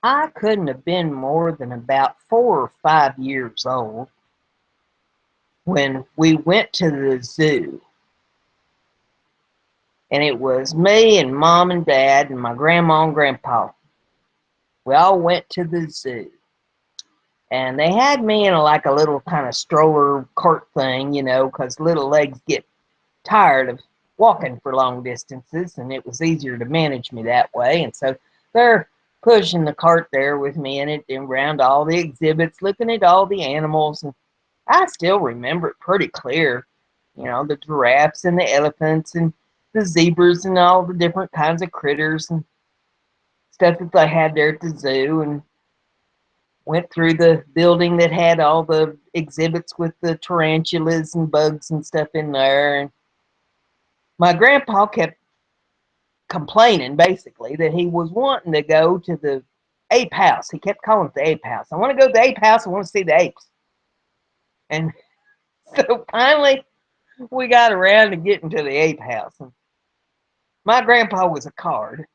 I couldn't have been more than about 4 or 5 years old when we went to the zoo. And it was me and mom and dad and my grandma and grandpa. We all went to the zoo. And they had me in like a little kind of stroller cart thing, you know, because little legs get tired of walking for long distances, and it was easier to manage me that way. And so they're pushing the cart there with me in it and around all the exhibits, looking at all the animals. And I still remember it pretty clear, you know, the giraffes and the elephants and the zebras and all the different kinds of critters and stuff that they had there at the zoo. And went through the building that had all the exhibits with the tarantulas and bugs and stuff in there. And my grandpa kept complaining basically that he was wanting to go to the ape house. He kept calling it the ape house. I want to go to the ape house. I want to see the apes. And so finally we got around to getting to the ape house. And my grandpa was a card.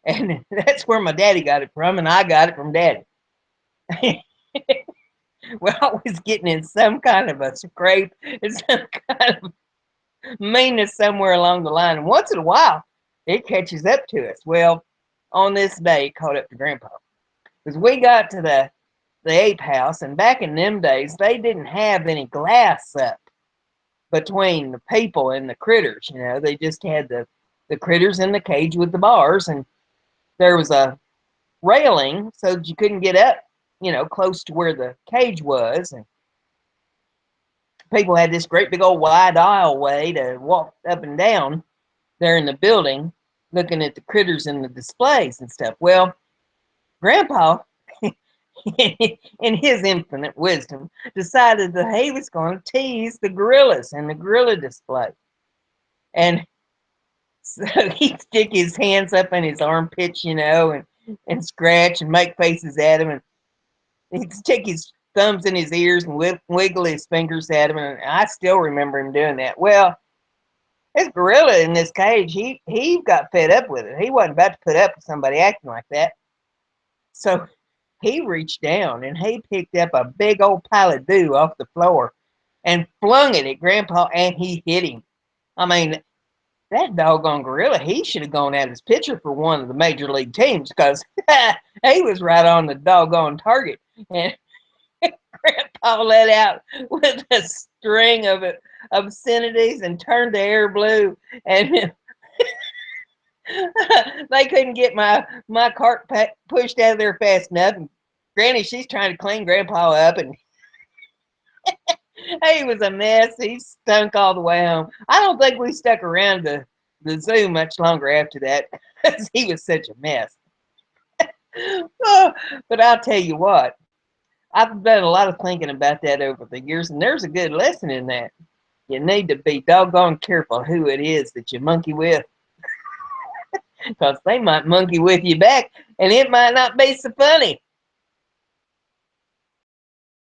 And that's where my daddy got it from. And I got it from daddy. We're always getting in some kind of a scrape and some kind of meanness somewhere along the line. And once in a while, it catches up to us. Well, on this day, it caught up to Grandpa. Because we got to the ape house, and back in them days, they didn't have any glass up between the people and the critters. You know, they just had the critters in the cage with the bars, and there was a railing so that you couldn't get up, you know, close to where the cage was. And people had this great big old wide aisleway to walk up and down there in the building looking at the critters and the displays and stuff. Well, Grandpa, in his infinite wisdom, decided that he was going to tease the gorillas and the gorilla display. And so he'd stick his hands up in his armpits, you know, and scratch and make faces at him. And he'd stick his thumbs in his ears and wiggle his fingers at him. And I still remember him doing that. Well, this gorilla in this cage, he got fed up with it. He wasn't about to put up with somebody acting like that. So he reached down and he picked up a big old pile of dew off the floor and flung it at Grandpa, and he hit him. I mean, that doggone gorilla, he should have gone out as pitcher for one of the major league teams because he was right on the doggone target. And Grandpa let out with a string of obscenities and turned the air blue. And they couldn't get my cart pushed out of there fast enough. And Granny, she's trying to clean Grandpa up, and he was a mess. He stunk all the way home. I don't think we stuck around the zoo much longer after that because he was such a mess. Oh, but I'll tell you what, I've done a lot of thinking about that over the years, and there's a good lesson in that. You need to be doggone careful who it is that you monkey with, because they might monkey with you back, and it might not be so funny.